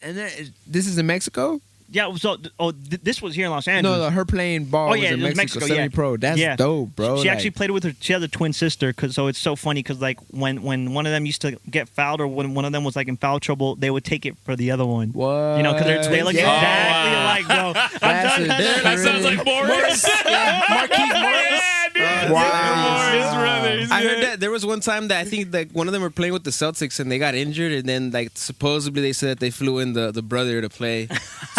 And then this is in Mexico? Yeah, so this was here in Los Angeles. No, her playing ball was in Mexico 70 Pro. That's dope, bro. She actually played with her. She has a twin sister, so it's so funny because like when one of them used to get fouled or when one of them was like in foul trouble, they would take it for the other one. What? You know, because they look exactly alike, bro. That sounds like Morris. Marquise Morris. I heard that there was one time that I think like one of them were playing with the Celtics and they got injured, and then like supposedly they said that they flew in the brother to play.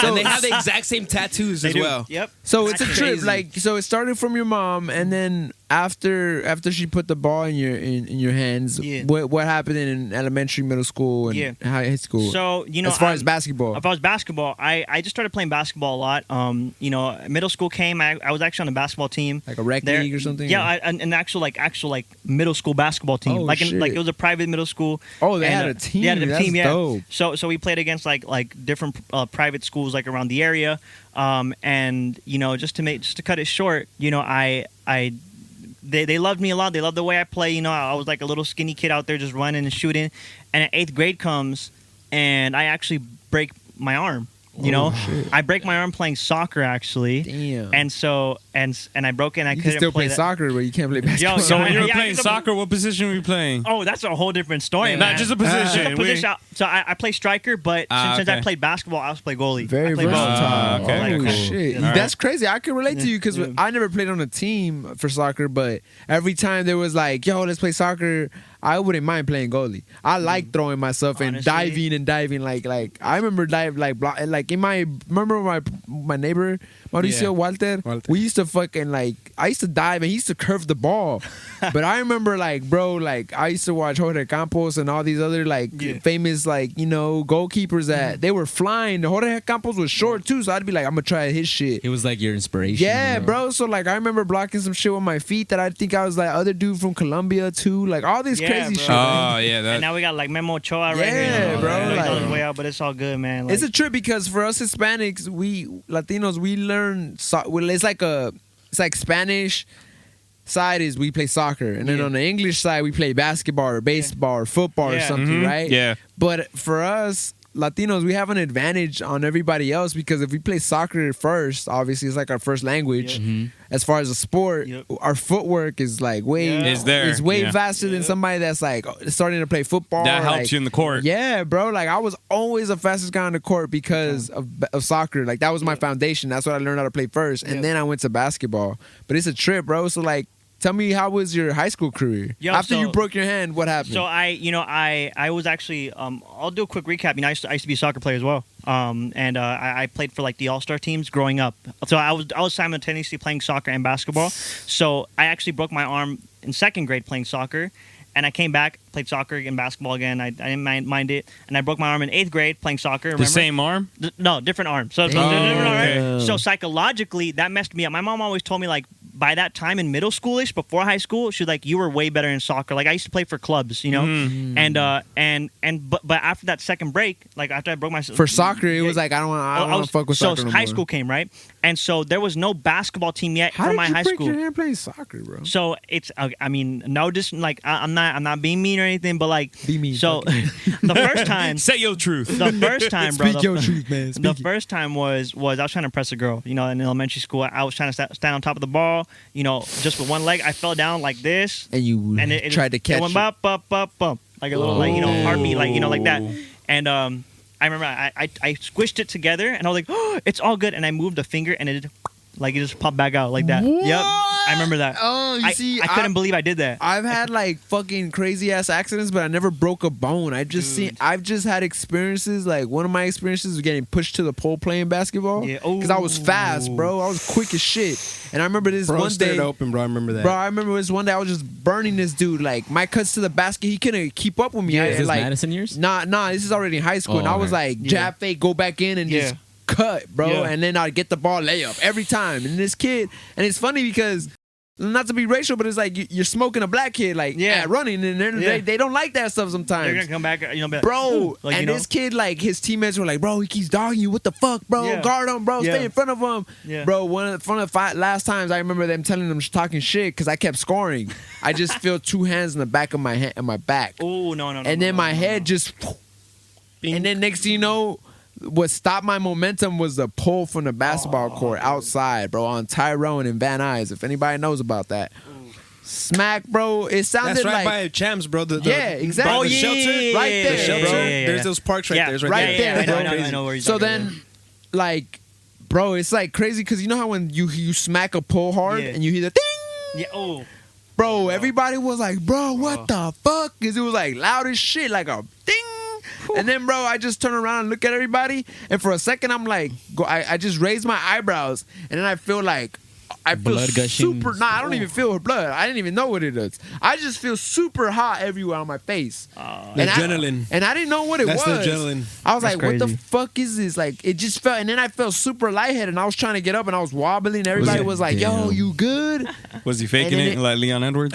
So and they have the exact same tattoos as well. Yep. So it's a trip. Like, so it started from your mom, and then after she put the ball in your hands, what happened in elementary, middle school, and high school? So as far as basketball, I just started playing basketball a lot. Middle school came. I was actually on the basketball team, like a rec league or something. Yeah, an actual middle school basketball team. Oh, like it was a private middle school. Oh, they had a team. Yeah, That's team. Yeah. Dope. So we played against like different private schools like around the area. And just to cut it short, they loved me a lot. They loved the way I play. I was like a little skinny kid out there just running and shooting. And 8th grade comes, and I actually break my arm. Shit. I break my arm playing soccer actually. Damn. And so and I broke it. And I you couldn't can still play that. soccer, but you can't play basketball. So when you were playing soccer, what position were you playing? Oh, that's a whole different story, man. Not just a position. So I play striker, but since I played basketball, I also play goalie. Very versatile. Okay. Holy shit. Right. That's crazy. I can relate to you because I never played on a team for soccer, but every time there was like, yo, let's play soccer, I wouldn't mind playing goalie. I like throwing myself and diving. Like I remember remember my neighbor Mauricio Walter. We used to fucking I used to dive and he used to curve the ball. But I remember I used to watch Jorge Campos and all these other famous goalkeepers that they were flying. Jorge Campos was short too, so I'd be like, I'm gonna try his shit. It was like your inspiration. Yeah, bro. So I remember blocking some shit with my feet that I think I was like other dude from Colombia too. Like all this crazy shit. Oh yeah, and now we got like Memo Ochoa right here. Yeah, bro. Like, way out, but it's all good, man. It's a trip because for us Hispanics, we Latinos, we learn. It's like Spanish side is we play soccer, and then on the English side we play basketball or baseball or football or something, right? Yeah. But for us Latinos, we have an advantage on everybody else because if we play soccer first, obviously it's like our first language. As far as a sport, our footwork is like way it's way faster than somebody that's like starting to play football. That helps you in the court. Yeah, bro. Like I was always the fastest guy on the court because of soccer. Like that was my foundation. That's what I learned how to play first, and then I went to basketball. But it's a trip, bro. So tell me, how was your high school career? After you broke your hand, what happened? So I was actually I'll do a quick recap. I used to be a soccer player as well. And I played for like the all-star teams growing up. So I was simultaneously playing soccer and basketball. So I actually broke my arm in 2nd grade playing soccer. And I came back, played soccer and basketball again. I didn't mind it. And I broke my arm in 8th grade playing soccer. Remember? The same arm? No, different arm. So different arm, right? So psychologically, that messed me up. My mom always told me by that time in middle schoolish, before high school, she was like, you were way better in soccer. Like I used to play for clubs, and but after that second break, like after I broke my for soccer, it was like I don't want to fuck with soccer. So no high more. School came, right, and so there was no basketball team yet How for did my you high break school. Your hand playing soccer, bro? So it's no, just like I'm not being mean or anything, but like be mean. So the first time, say your truth. The first time, bro. Speak your truth, man. The first time was I was trying to impress a girl, in elementary school. I was trying to stand on top of the ball, just with one leg. I fell down like this, and you tried to catch it. Went bump, like a little heartbeat, like that. And I remember I squished it together, and I was like, oh, it's all good. And I moved a finger, and it just popped back out like that. What? Yep, I remember that. Oh, you see, I couldn't believe I did that. I've had like fucking crazy ass accidents, but I never broke a bone. I've just had experiences. Like one of my experiences was getting pushed to the pole playing basketball. Yeah, because I was fast, bro. I was quick as shit. And I remember this one day. Open, bro. I remember that. Bro, I remember this one day I was just burning this dude. Like my cuts to the basket, he couldn't keep up with me. Is this Madison years? Nah. This is already in high school, and I was like jab fake, go back in, and just cut, bro. And then I'd get the ball layup every time. And this kid, and it's funny because, not to be racial, but it's like you're smoking a black kid, running, and they don't like that stuff sometimes. They're gonna come back, bro. This kid, like his teammates were like, bro, he keeps dogging you. What the fuck, bro? Guard him, bro. Stay in front of him, bro. One of the last times I remember them telling them talking shit because I kept scoring. I just feel 2 hands in the back of my hand and my back. Oh no! And then my head just, and then next thing you know. what stopped my momentum was the pull from the basketball court outside, bro, on Tyrone and Van Nuys. If anybody knows about that. Smack, bro. It sounded That's right like by Champs, bro. exactly. The shelter, right there, the shelter. bro. There's those parks right there. It's right there, bro. I know where you're So talking then, like, bro, it's like crazy because you know how when you smack a pull hard and you hear the ding. Yeah. Oh. Bro, everybody was like, bro, what the fuck? Because it was like loud as shit, like a ding. And then, bro, I just turn around and look at everybody, and for a second, I'm like, I just raise my eyebrows, and then I feel like. I feel blood gushing. super. Nah, I don't even feel blood. I didn't even know what it is. I just feel super hot everywhere on my face. Adrenaline. And I didn't know what it was. That's the adrenaline. I was That's like, what the crazy. fuck is this? Like, it just felt. And then I felt super lightheaded, and I was trying to get up, and I was wobbling. Everybody was like, "Yo, you good?" Was he faking And it then like Leon Edwards?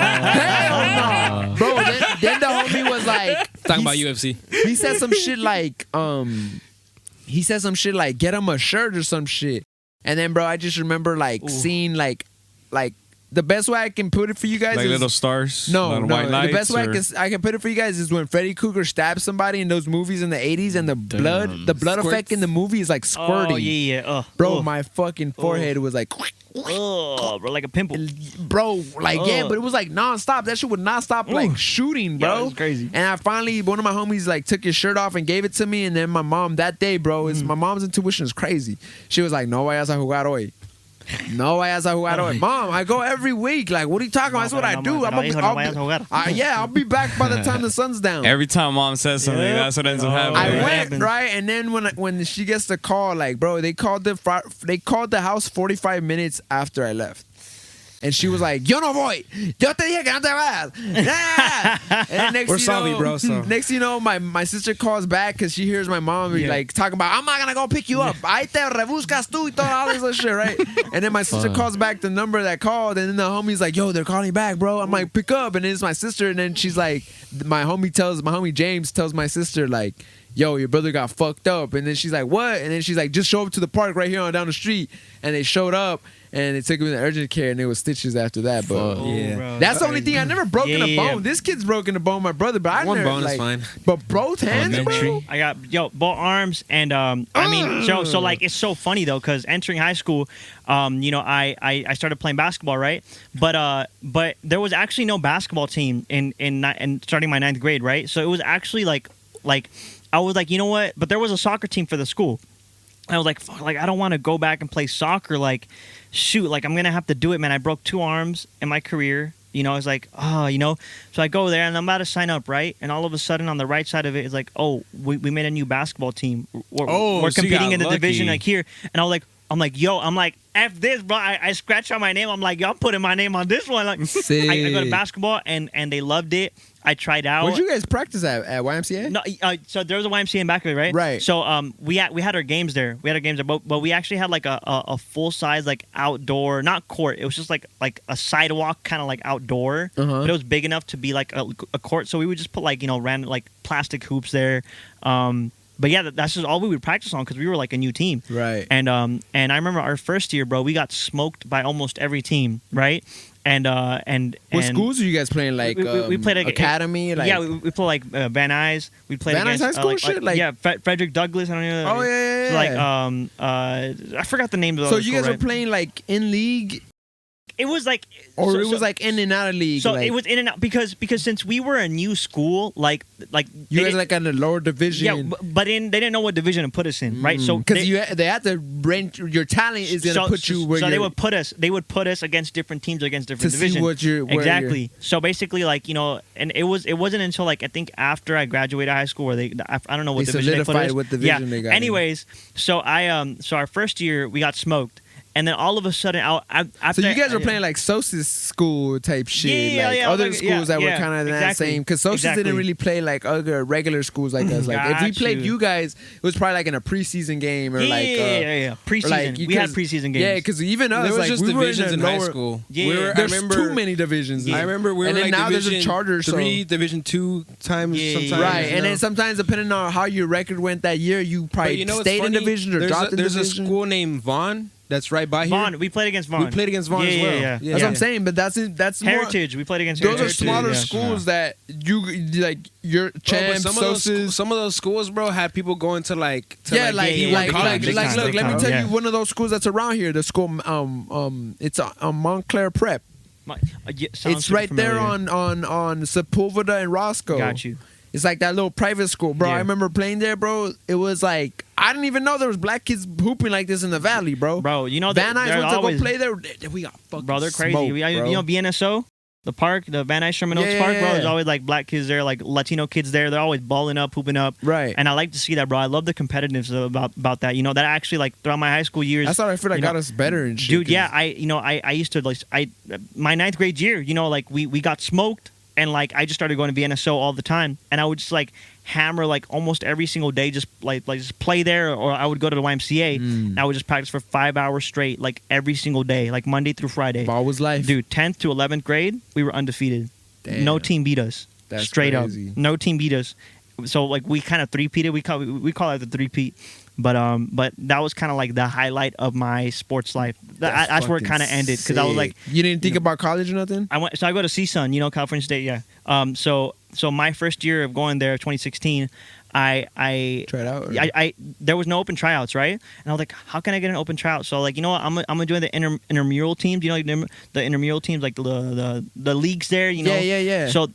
Hell no, bro. Then the homie was like, Talking about UFC. he said some shit like, get him a shirt or some shit. And then, bro, I just remember like seeing like the best way I can put it for you guys Like is little stars? no. White The lights, best way or- I can put it for you guys is when Freddy Krueger stabs somebody in those movies in the 80s, and the blood effect in the movie is like squirting. Oh yeah. Bro, my fucking forehead was like, bro, like a pimple. bro, like yeah, but it was like nonstop. That shit would not stop like shooting, bro. Yeah, it was crazy. And I finally, one of my homies like took his shirt off and gave it to me, and then my mom that day, bro, my mom's intuition is crazy. She was like, "No vayas a jugar hoy." No vayas a jugar hoy. Mom, I go every week. Like, what are you talking about? That's what I do. I'll be back by the time the sun's down. Every time mom says something, Yep. that's what ends up happening. I It went happens. right, and then when she gets the call, like, bro, they called the house 45 minutes after I left. And she was like, "Yo no voy. Yo te dije que no te vayas." And then next We're you sorry, know, bro, so. Next you know, my sister calls back because she hears my mom be like talking about, "I'm not gonna go pick you up. Ahí te rebuscas tú y todo, all this other shit, right?" And then my sister calls back the number that called, and then the homie's like, "Yo, they're calling back, bro." I'm like, "Pick up," and then it's my sister, and then she's like, my homie James tells my sister like, "Yo, your brother got fucked up," and then she's like, "What?" And then she's like, "Just show up to the park right here on down the street," and they showed up. And they took him to urgent care, and it was stitches after that. But Yeah. that's the only thing. I never broken a bone. Yeah. This kid's broken a bone, my brother. But I One never, bone is like, fine. But both hands, bro. Elementary. I got both arms, and I mean, so like it's so funny though, because entering high school, I started playing basketball, right? But there was actually no basketball team in starting my 9th grade, right? So it was actually like I was like, you know what? But there was a soccer team for the school. I was like, fuck, like I don't want to go back and play soccer. Like, shoot, like I'm gonna have to do it, man. I broke 2 arms in my career. I was like, So I go there and I'm about to sign up, right? And all of a sudden, on the right side of it is like, oh, we made a new basketball team. We're so you competing got in the lucky. division like here. And I'm like, F this, bro. I scratch out my name. I'm like, y'all putting my name on this one. Like, I go to basketball and they loved it. I tried out. Where'd you guys practice at YMCA? No, so there was a YMCA in back of it, right? Right. So we had our games there. But we actually had like a full size like outdoor, not court. It was just like a sidewalk kind of like outdoor, but it was big enough to be like a court. So we would just put like random like plastic hoops there. But yeah, that's just all we would practice on because we were like a new team. Right. And I remember our first year, bro, we got smoked by almost every team, right? And What schools are you guys playing? Like we played like academy. Like, yeah, we played like Van Nuys. We played Van Nuys against High School shit? Like- yeah, Frederick Douglass. I don't know. Oh, yeah. So, like I forgot the name of the. So other you school, guys were right? playing like in league, It was like, or so- it was so- like in and out of league. So like, it was in and out because since we were a new school, like you they guys didn't- like in the lower division. yeah, but they didn't know what division to put us in, right? So because they- they have to rank your talent is gonna put you where so you're, they would put us against different teams against different to see divisions. what you're where Exactly. So basically, like and it wasn't until like I think after I graduated high school where I don't know what They division they put solidified us. what division yeah. they got in. Anyways, so so our first year we got smoked, and then all of a sudden after So you guys were playing like Sosa's school type shit, Yeah, like yeah, other like- schools that were yeah, kind of that exactly, same. Because Sosa's exactly. didn't really play like other regular schools like us. Like if we Got played you. you guys, it was probably like in a preseason game or yeah, like yeah. Preseason. like, we had because- preseason games. Yeah, because even us, There was like just we were divisions in the high lower, school. Yeah. There's I remember, too many divisions. I remember we and were then like now there's a Division charter, so 3, Division 2 times. Yeah, sometimes, right. you And know? then sometimes depending on how your record went that year, you But probably you know what's stayed in funny? division or There's dropped in There's division. a school named Vaughn That's right by here. Vaughn. We played against Vaughn. We played against Vaughn as well. Yeah. That's what I'm saying. But that's more, Heritage. We played against those Heritage. are smaller yeah. schools that you like. Your Bro, but champs, some of those schools, bro, had people going to like yeah, college. big time, look. big Let me time. tell Yeah. you one of those schools that's around here. The school, it's Montclair Prep. Sounds It's super right there familiar. on Sepulveda and Roscoe. Got you. It's like that little private school, bro. Yeah. I remember playing there, bro. It was like I didn't even know there was black kids hooping like this in the valley, bro. Bro, you know Van Nuys they're went to always, go play there. We got fucking bro, they're crazy. smoked, You bro. know BNSO, the park, the Van Nuys Sherman Oaks Yeah, Park, yeah, bro. yeah. There's always like black kids there, like Latino kids there. They're always balling up, hooping up. Right. And I like to see that, bro. I love the competitiveness about that. You know, that actually like throughout my high school years. That's what I feel like you got know, us better and shit. dude. 'cause- Yeah, I used to like my ninth grade year. You know, like we got smoked, and like I just started going to BNSO all the time, and I would just like hammer like almost every single day, just like just play there, or I would go to the YMCA. And I would just practice for 5 hours straight, like every single day, like Monday through Friday. Ball was life. Dude, 10th to 11th grade, we were undefeated. Damn. No team beat us. That's straight crazy. up. No team beat us. So like we kind of three-peated. We call it the three-peat. But that was kind of like the highlight of my sports life. That's where it kind of ended, because I was like, you didn't think about college or nothing? I go to CSUN, you know, California State, yeah. So my first year of going there, 2016, I Try it out. Or? I there was no open tryouts, right? And I was like, how can I get an open tryout? So like, you know what, I'm gonna join the intramural teams. You know, the intramural teams, like the leagues there. You know, Yeah. So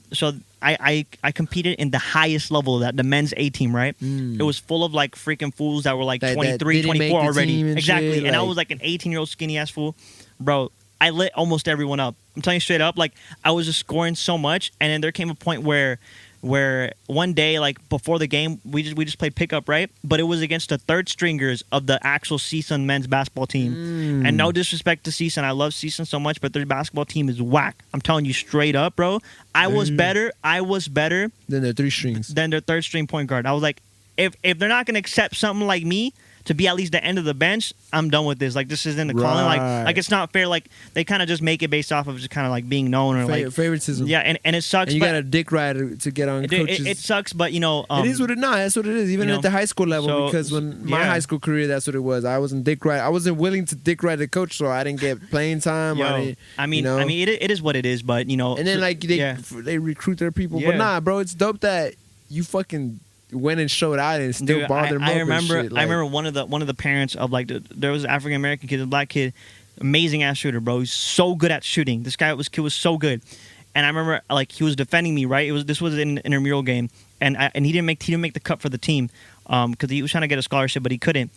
I competed in the highest level, that the men's A team, right? It was full of like freaking fools that were like That 23, didn't make 24 the already. team and Exactly. shit, And I like- was like an 18-year-old skinny ass fool, bro. I lit almost everyone up. I'm telling you straight up, like I was just scoring so much, and then there came a point where one day, like before the game, we just played pickup, right? But it was against the third stringers of the actual CSUN men's basketball team. And no disrespect to CSUN, I love CSUN so much, but their basketball team is whack. I'm telling you straight up, bro. I was better Then the three strings. than their third string point guard. I was like, if they're not gonna accept something like me to be at least the end of the bench, I'm done with this. Like, this isn't the calling. Right. Like it's not fair. Like they kind of just make it based off of just kind of like being known, or like favoritism. yeah, and it sucks. And you but got a dick ride to get on it, coaches. it sucks, but you know, It is what it not. That's what it is. Even you know, at the high school level, so- because when my yeah. high school career, that's what it was. I wasn't dick ride. I wasn't willing to dick ride the coach, so I didn't get playing time. I mean, it is what it is. But you know, And then so- like they recruit their people, but Yeah. nah, bro, it's dope that you fucking went and showed out and still Dude, bothered them up I and remember. shit, I like- remember one of the parents of like there was an African American kid, a black kid, amazing ass shooter, bro. He's so good at shooting. This kid was so good, and I remember like he was defending me. Right, this was in an intramural game, and he didn't make the cut for the team, because he was trying to get a scholarship, but he couldn't.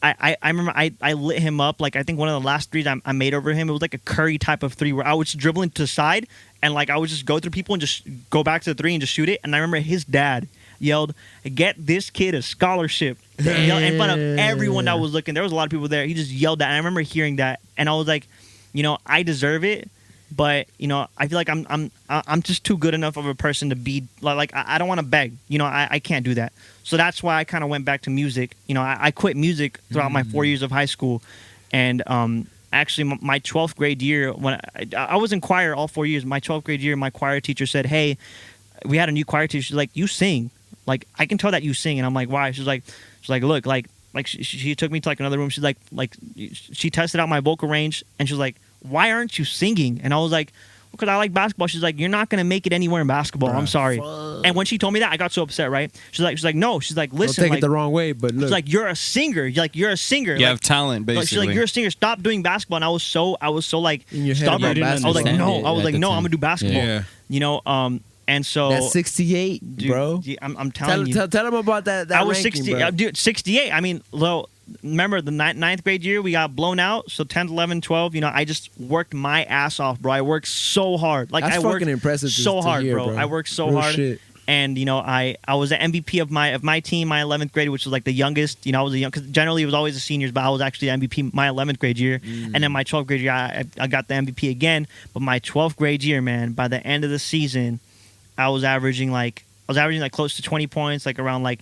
I remember I lit him up. Like I think one of the last threes I made over him, it was like a Curry type of three where I was dribbling to the side, and like I would just go through people and just go back to the three and just shoot it. And I remember his dad yelled, "Get this kid a scholarship!" Yelled in front of everyone that was looking. There was a lot of people there. He just yelled that, and I remember hearing that, and I was like, you know, I deserve it, but you know, I feel like I'm just too good enough of a person to be like I don't want to beg. You know, I can't do that. So that's why I kind of went back to music. You know, I quit music throughout my 4 years of high school, and actually my 12th grade year, when I was in choir all 4 years. My 12th grade year, my choir teacher said, "Hey, we had a new choir teacher. She's like, you sing. Like, I can tell that you sing." And I'm like, "Why?" She's like, look, like she took me to like another room. She's like she tested out my vocal range, and she's like, "Why aren't you singing?" And I was like, "Because I like basketball." She's like, "You're not gonna make it anywhere in basketball. I'm sorry." And when she told me that, I got so upset. Right? She's like, "No." She's like, Don't "Listen, take like, it the wrong way, but look, she's like, you're a singer. You're a singer. You have talent, Like, basically. she's like, "You're a singer. Stop doing basketball." And I was so like in your head stubborn. about You didn't I was like, understand "No." it I was at like, the "No, time. I'm gonna do basketball." Yeah. You know, and so that's 68, dude, bro. I'm telling you. Tell them about that. I was ranking, 60. bro. Dude, 68. I mean, remember the ninth grade year we got blown out. So 10th, 11th, 12th. You know, I just worked my ass off, bro. I worked so hard. Like That's I worked fucking impressive so to hard, hear, bro. I worked so Real hard. shit. And you know, I was the MVP of my team, my 11th grade, which was like the youngest. You know, I was the young, because generally it was always the seniors, but I was actually the MVP my 11th grade year. And then my 12th grade year, I got the MVP again. But my 12th grade year, man, by the end of the season, I was averaging like close to 20 points, like around like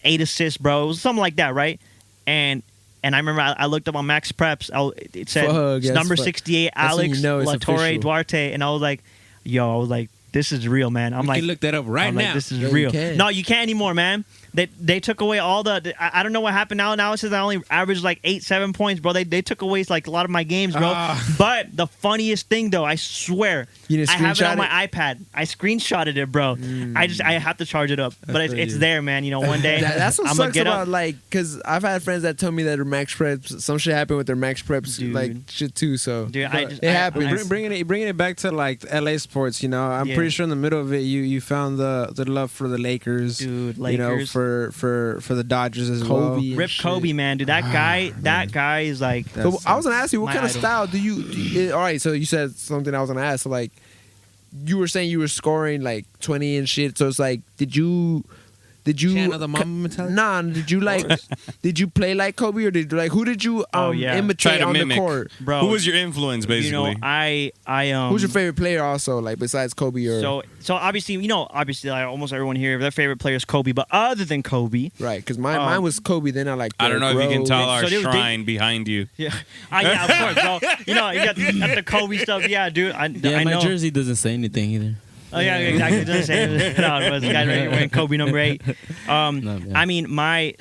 8 assists, bro. It was something like that, right? And I remember I looked up on Max Preps. It said Fuck, it's yes, number fuck. 68, That's when Alex you know it's Latorre official. Duarte, and I was like, this this is real, man. I'm You like, can look that up right I'm now. like, this is Yeah, you real. can. No, you can't anymore, man. They took away all the. I don't know what happened now. Now it says I only averaged like 8-7 points, bro. They took away like a lot of my games, bro. But the funniest thing though, I swear, You didn't I have it screenshot on my iPad. I screenshotted it, bro. I have to charge it up, but it's there, man. You know, one day That's what I'm sucks get about up. like, cause I've had friends that tell me that their max preps, some shit happened with their max preps, Dude. like shit too. So Dude, it happens. Bringing it back to like LA sports, you know, I'm Yeah. pretty sure in the middle of it, you found the love for the Lakers, Dude, you know, Lakers. for the Dodgers as Kobe well. and Rip shit. Kobe, man, dude. That guy is like. So I was gonna ask you, what my kind of idol. style do you? All right, so you said something I was gonna ask. So like, you were saying you were scoring like 20 and shit. So it's like, did you? Channel the Mamba mentality? Nah, did you like? Did you play like Kobe, or did who did you Yeah. imitate Try to on mimic. the court? Bro, Who was your influence, basically? You know, I Who's your favorite player also, like besides Kobe or So obviously, like, almost everyone here, their favorite player is Kobe. But other than Kobe, right? Because mine was Kobe. Then I like. I don't know if you can tell our So there was shrine behind you. yeah, yeah, of course. So you know, you got the Kobe stuff. Yeah, dude. I Yeah, my know. jersey doesn't say anything either. Oh yeah, exactly. It doesn't say no, it was the guy right here wearing Kobe number 8. No, yeah. I mean, my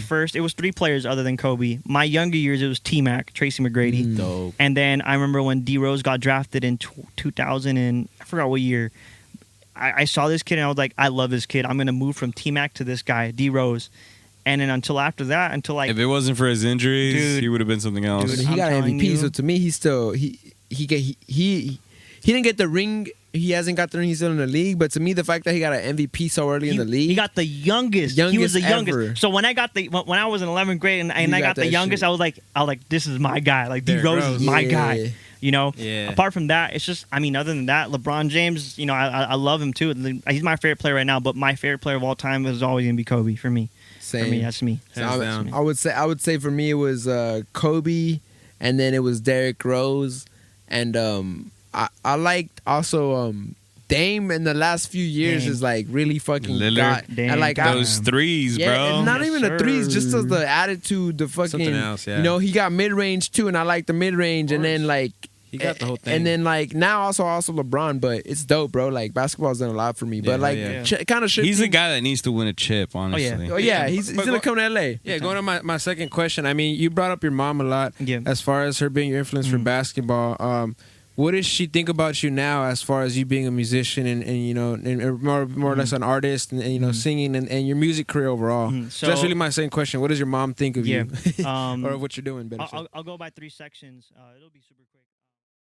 first, it was 3 players other than Kobe. My younger years, it was T-Mac, Tracy McGrady, Dope. and then I remember when D Rose got drafted in 2000 and I forgot what year. I saw this kid and I was like, I love this kid. I'm gonna move from T-Mac to this guy, D Rose. And then until after that, until like If it wasn't for his injuries, Dude. he would have been something else. Dude, He I'm got telling MVP. you. So to me, he's still he didn't get the ring. He hasn't got the ring. He's still in the league. But to me, the fact that he got an MVP so early in the league, he got the youngest. He was the youngest. ever. So when I got when I was in 11th grade and I got got the that youngest, shit. I was like, this is my guy. Like D Derrick Rose Rose. is my Yeah. guy. You know. Yeah. Apart from that, it's just. I mean, other than that, LeBron James. You know, I love him too. He's my favorite player right now. But my favorite player of all time is always gonna be Kobe for me. same. For me, that's me. So Hands I, down. I would say for me it was Kobe, and then it was Derrick Rose, and I liked also Dame in the last few years Dame. is like really fucking Lillard. got Dame. and like Those threes, yeah, bro. and not Yes, even the threes, sir. just the attitude, the fucking Something else, yeah. You know, he got mid range too, and I like the mid range, and then like He got the whole thing. and then like now also LeBron, but it's dope, bro. Like basketball's done a lot for me, Yeah, but like yeah. kind of shit. He's the guy that needs to win a chip, honestly. Oh yeah, he's But gonna come to LA. Yeah, going to my second question. I mean, you brought up your mom a lot Yeah. as far as her being your influence for basketball. What does she think about you now as far as you being a musician and you know, and more or less an artist and you know, singing and your music career overall? So that's So- really my second question. What does your mom think of Yeah. you or of what you're doing? Better said. I'll go by 3 sections. It'll be super quick.